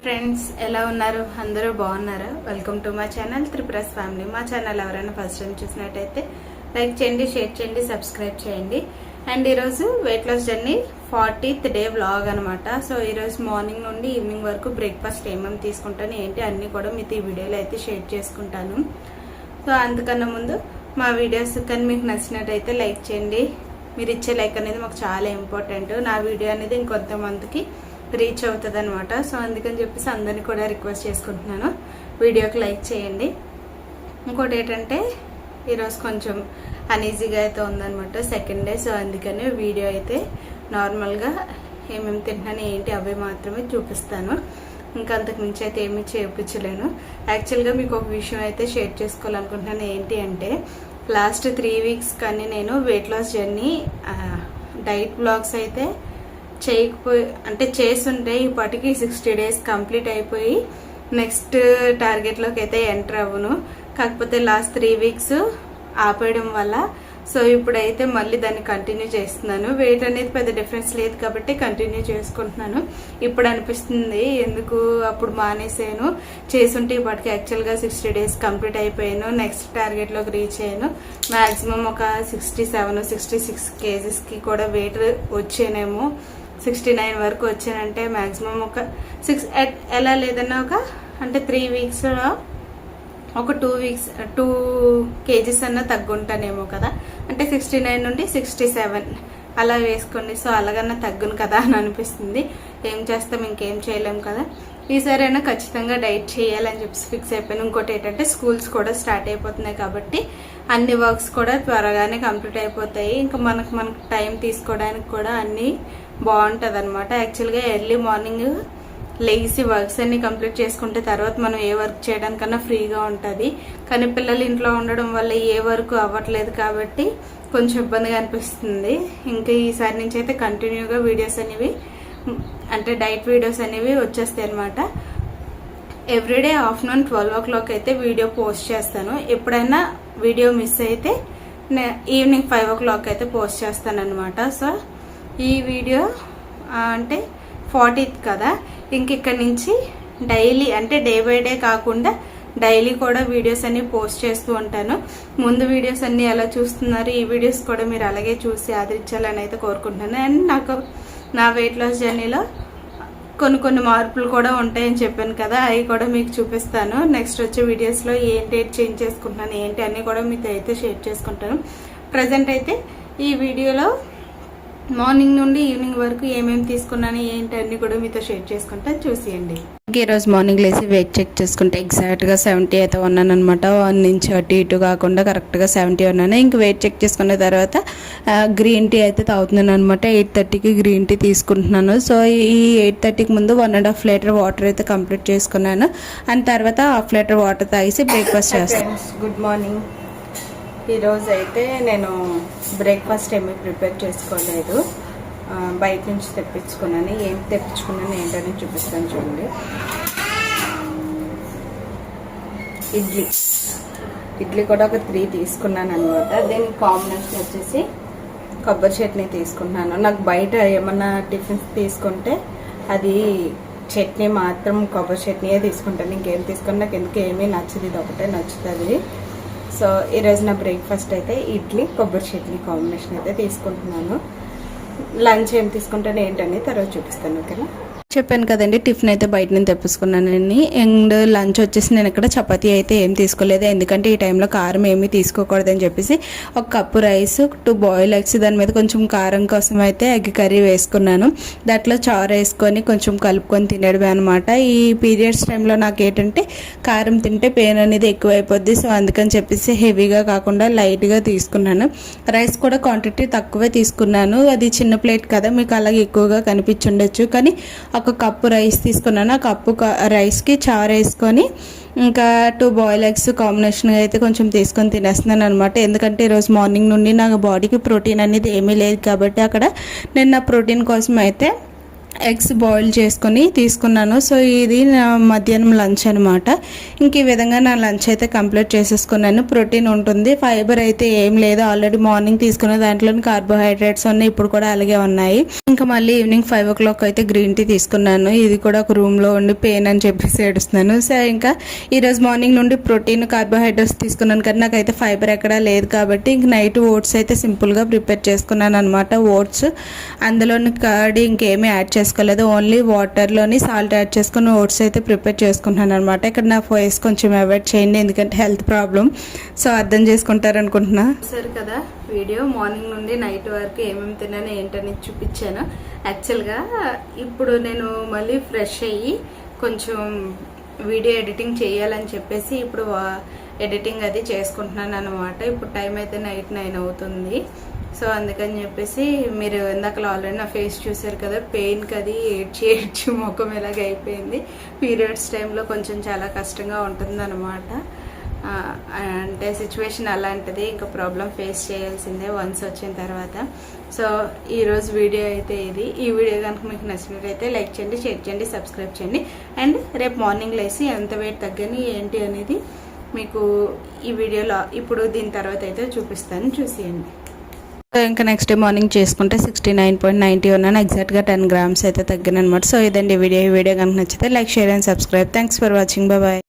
Friends ఎలా ఉన్నారు? అందరూ బాగున్నారా? Welcome to my channel Tripura's family. మా ఛానల్ ఎవరైనా ఫస్ట్ టైం చూసినట్టయితే లైక్ చేయండి, షేర్ చేయండి, సబ్స్క్రైబ్ చేయండి. అండ్ ఈరోజు weight loss journey 40th day vlog అనమాట. సో ఈరోజు మార్నింగ్ నుండి ఈవినింగ్ వరకు బ్రేక్ఫాస్ట్ ఏమేమి తీసుకుంటాను ఏంటి అన్నీ కూడా మీతో ఈ వీడియోలో అయితే షేర్ చేసుకుంటాను. సో అందుకన్నా ముందు మా వీడియోస్ కానీ మీకు నచ్చినట్టయితే లైక్ చేయండి. మీరు ఇచ్చే లైక్ అనేది మాకు చాలా ఇంపార్టెంట్. నా వీడియో అనేది ఇంకొంతమందికి రీచ్ అవుతుంది అనమాట. సో అందుకని చెప్పేసి అందరినీ కూడా రిక్వెస్ట్ చేసుకుంటున్నాను, వీడియోకి లైక్ చేయండి. ఇంకోటి ఏంటంటే ఈరోజు కొంచెం అనీజీగా అయితే ఉందనమాట, సెకండ్ డే. సో అందుకని వీడియో అయితే నార్మల్గా ఏమేమి తింటున్నాను ఏంటి అవి మాత్రమే చూపిస్తాను. ఇంకా అంతకు మించి అయితే ఏమీ చేయించలేను. యాక్చువల్గా మీకు ఒక విషయం అయితే షేర్ చేసుకోవాలనుకుంటున్నాను. ఏంటి అంటే లాస్ట్ 3 weeks కానీ నేను weight loss journey diet blogs అయితే చేస్తుంటే ఇప్పటికి 60 days కంప్లీట్ అయిపోయి నెక్స్ట్ టార్గెట్లోకి అయితే ఎంటర్ అవ్వను. కాకపోతే లాస్ట్ 3 weeks ఆపేయడం వల్ల సో ఇప్పుడైతే మళ్ళీ దాన్ని కంటిన్యూ చేస్తున్నాను. వెయిట్ అనేది పెద్ద డిఫరెన్స్ లేదు కాబట్టి కంటిన్యూ చేసుకుంటున్నాను. ఇప్పుడు అనిపిస్తుంది ఎందుకు అప్పుడు మానేసాను, చేస్తుంటే ఇప్పటికి యాక్చువల్గా 60 days కంప్లీట్ అయిపోయాను, నెక్స్ట్ టార్గెట్లోకి రీచ్ అయ్యాను. మ్యాక్సిమం ఒక 67-66 kgsకి కూడా వెయిట్ వచ్చానేమో. 69 వరకు వచ్చానంటే మ్యాక్సిమం ఒక 6 ఎలా లేదన్నా అంటే 3 weeksలో ఒక 2 kgs అన్నా తగ్గుంటానేమో కదా. అంటే 69 నుండి 67 అలా వేసుకోండి. సో అలాగన్నా తగ్గును కదా అని అనిపిస్తుంది. ఏం చేస్తాం, ఇంకేం చేయలేం కదా. ఈసారైనా ఖచ్చితంగా డైట్ చేయాలని చెప్పి ఫిక్స్ అయిపోయాను. ఇంకోటి ఏంటంటే స్కూల్స్ కూడా స్టార్ట్ అయిపోతున్నాయి కాబట్టి అన్ని వర్క్స్ కూడా త్వరగానే కంప్లీట్ అయిపోతాయి. ఇంకా మనకు టైం తీసుకోవడానికి కూడా అన్నీ బాగుంటుంది అనమాట. యాక్చువల్గా ఎర్లీ మార్నింగ్ లేచి వర్క్స్ అన్ని కంప్లీట్ చేసుకుంటే తర్వాత మనం ఏ వర్క్ చేయడానికన్నా ఫ్రీగా ఉంటుంది. కానీ పిల్లలు ఇంట్లో ఉండడం వల్ల ఏ వర్క్ అవ్వట్లేదు కాబట్టి కొంచెం ఇబ్బందిగా అనిపిస్తుంది. ఇంకా ఈసారి నుంచి అయితే కంటిన్యూగా వీడియోస్ అనేవి అంటే డైట్ వీడియోస్ అనేవి వచ్చేస్తాయి అనమాట. ఎవ్రీడే ఆఫ్టర్నూన్ 12 o'clock అయితే వీడియో పోస్ట్ చేస్తాను. ఎప్పుడైనా వీడియో మిస్ అయితే ఈవినింగ్ 5 o'clock అయితే పోస్ట్ చేస్తాను అనమాట. సో ఈ వీడియో అంటే 40th కదా, ఇక్కడ నుంచి డైలీ అంటే డే బై డే కాకుండా డైలీ కూడా వీడియోస్ అన్ని పోస్ట్ చేస్తూ ఉంటాను. ముందు వీడియోస్ అన్ని ఎలా చూస్తున్నారు, ఈ వీడియోస్ కూడా మీరు అలాగే చూసి ఆదరించాలని అయితే కోరుకుంటున్నాను. అండ్ నాకు నా వెయిట్ లాస్ జర్నీలో కొన్ని మార్పులు కూడా ఉంటాయని చెప్పాను కదా, అవి కూడా మీకు చూపిస్తాను. నెక్స్ట్ వచ్చే వీడియోస్లో ఏంటి చేంజ్ చేసుకుంటున్నాను ఏంటి అన్నీ కూడా మీతో అయితే షేర్ చేసుకుంటాను. ప్రజెంట్ అయితే ఈ వీడియోలో మార్నింగ్ నుండి ఈవినింగ్ వరకు ఏమేమి తీసుకున్నాను ఏంటి అన్ని కూడా మీతో షేర్ చేసుకుంటాను, చూసేయండి. ఈరోజు మార్నింగ్ లేసి వెయిట్ చెక్ చేసుకుంటే ఎగ్జాక్ట్గా 70 అయితే ఉన్నాను అనమాట. 1 inch అటు ఇటు కాకుండా కరెక్ట్గా 70 ఉన్నాను. ఇంక వెయిట్ చెక్ చేసుకున్న తర్వాత గ్రీన్ టీ అయితే తాగుతున్నాను అనమాట. 8:30కి గ్రీన్ టీ తీసుకుంటున్నాను. సో ఈ 8:30కి ముందు 1.5 liter వాటర్ అయితే కంప్లీట్ చేసుకున్నాను. అండ్ తర్వాత 1/2 liter వాటర్ తాగేసి బ్రేక్ఫాస్ట్ చేస్తాను. Good morning. ఈరోజు అయితే నేను బ్రేక్ఫాస్ట్ ఏమీ ప్రిపేర్ చేసుకోలేదు, బయట నుంచి తెప్పించుకున్నాను. ఏం తెప్పించుకున్నాను ఏంటని చూపిస్తాను చూడండి. ఇడ్లీ కూడా ఒక 3 తీసుకున్నాను అనమాట. దీని కాంబినేషన్ వచ్చేసి కొబ్బరి చట్నీ తీసుకున్నాను. నాకు బయట ఏమన్నా టిఫిన్స్ తీసుకుంటే అది చట్నీ మాత్రం కొబ్బరి చట్నీయే తీసుకుంటాను. ఇంకేం తీసుకుని నాకు ఎందుకు ఏమీ నచ్చదు, ఇది ఒకటే నచ్చుతుంది. సో ఈరోజు నా బ్రేక్ఫాస్ట్ అయితే ఇడ్లీ కొబ్బరి చట్నీ కాంబినేషన్ అయితే తీసుకుంటున్నాను. లంచ్ ఏం తీసుకుంటాను ఏంటని తర్వాత చూపిస్తాను, ఓకేనా. చెప్పాను కదండి, టిఫిన్ అయితే బయట నుంచి తెప్పించుకున్నానండి. అండ్ లంచ్ వచ్చేసి నేను ఇక్కడ చపాతీ అయితే ఏం తీసుకోలేదు, ఎందుకంటే ఈ టైంలో కారం ఏమీ తీసుకోకూడదని చెప్పేసి 1 cup రైస్, 2 boiled eggs, దాని మీద కొంచెం కారం కోసం అయితే ఎగ్ కర్రీ వేసుకున్నాను. దాంట్లో చారు వేసుకొని కొంచెం కలుపుకొని తినేయడమే అనమాట. ఈ పీరియడ్స్ టైంలో నాకు ఏంటంటే కారం తింటే పెయిన్ అనేది ఎక్కువైపోద్ది. సో అందుకని చెప్పేసి హెవీగా కాకుండా లైట్గా తీసుకున్నాను. రైస్ కూడా క్వాంటిటీ తక్కువే తీసుకున్నాను. అది చిన్న ప్లేట్ కదా, మీకు అలాగే ఎక్కువగా కనిపించుండొచ్చు. కానీ 1 cup రైస్ తీసుకున్నాను. ఆ కప్పు రైస్కి చారు వేసుకొని ఇంకా 2 boiled eggs కాంబినేషన్గా అయితే కొంచెం తీసుకొని తినేస్తున్నాను అనమాట. ఎందుకంటే ఈరోజు మార్నింగ్ నుండి నా బాడీకి ప్రోటీన్ అనేది ఏమీ లేదు కాబట్టి అక్కడ నేను నా ప్రోటీన్ కోసం అయితే ఎగ్స్ బాయిల్ చేసుకొని తీసుకున్నాను. సో ఇది నా మధ్యాహ్నం లంచ్ అనమాట. ఇంక ఈ విధంగా నా లంచ్ అయితే కంప్లీట్ చేసేసుకున్నాను. ప్రోటీన్ ఉంటుంది, ఫైబర్ అయితే ఏం లేదు. ఆల్రెడీ మార్నింగ్ తీసుకున్న దాంట్లోని కార్బోహైడ్రేట్స్ ఉన్నాయి, ఇప్పుడు కూడా అలాగే ఉన్నాయి. ఇంకా మళ్ళీ ఈవినింగ్ 5 o'clock అయితే గ్రీన్ టీ తీసుకున్నాను. ఇది కూడా ఒక రూమ్లో ఉండి పెయిన్ అని చెప్పేసి ఏడుస్తున్నాను. సో ఇంకా ఈరోజు మార్నింగ్ నుండి ప్రోటీన్ కార్బోహైడ్రేట్స్ తీసుకున్నాను కానీ నాకైతే ఫైబర్ ఎక్కడా లేదు కాబట్టి ఇంక నైట్ ఓట్స్ అయితే సింపుల్గా ప్రిపేర్ చేసుకున్నాను అనమాట. ఓట్స్ అందులోని కర్డ్ ఇంకేమీ యాడ్ చేసుకోలేదు, ఓన్లీ వాటర్లోని సాల్ట్ యాడ్ చేసుకుని ఓట్స్ అయితే ప్రిపేర్ చేసుకుంటున్నాను అనమాట. ఇక్కడ నా వాయిస్ కొంచెం అవాయిడ్ చేయండి ఎందుకంటే హెల్త్ ప్రాబ్లం, సో అర్థం చేసుకుంటారు అనుకుంటున్నా. సరే కదా, వీడియో మార్నింగ్ నుండి నైట్ వరకు ఏమేమి తిన్నాను ఏంటని చూపించాను. యాక్చువల్గా ఇప్పుడు నేను మళ్ళీ ఫ్రెష్ అయ్యి కొంచెం వీడియో ఎడిటింగ్ చేయాలని చెప్పేసి ఇప్పుడు ఎడిటింగ్ అది చేసుకుంటున్నాను అనమాట. ఇప్పుడు టైం అయితే నైట్ 9 అవుతుంది. సో అందుకని చెప్పేసి మీరు ఇందాకలో ఆల్రెడీ నా ఫేస్ చూసారు కదా, పెయిన్కి అది ఏడ్చి ముఖం ఇలాగ అయిపోయింది. పీరియడ్స్ టైంలో కొంచెం చాలా కష్టంగా ఉంటుంది అనమాట. అంటే సిచ్యువేషన్ అలాంటిది, ఇంకా ప్రాబ్లం ఫేస్ చేయాల్సిందే వన్స్ వచ్చిన తర్వాత. సో ఈరోజు వీడియో అయితే ఇది. ఈ వీడియో కనుక మీకు నచ్చినట్లయితే లైక్ చేయండి, షేర్ చేయండి, సబ్స్క్రైబ్ చేయండి. అండ్ రేపు మార్నింగ్ లేసి ఎంత వెయిట్ తగ్గని ఏంటి అనేది మీకు ఈ వీడియోలో ఇప్పుడు దీని తర్వాత అయితే చూపిస్తాను, చూసేయండి. ఇంకా నెక్స్ట్ డే మార్నింగ్ చేసుకుంటే 69.90 ఉన్నాను. ఎగ్జాక్ట్గా 10 grams అయితే తగ్గాను అనమాట. సో ఇదండి వీడియో. ఈ వీడియో కనుక నచ్చితే like, share and subscribe. Thanks for watching. Bye.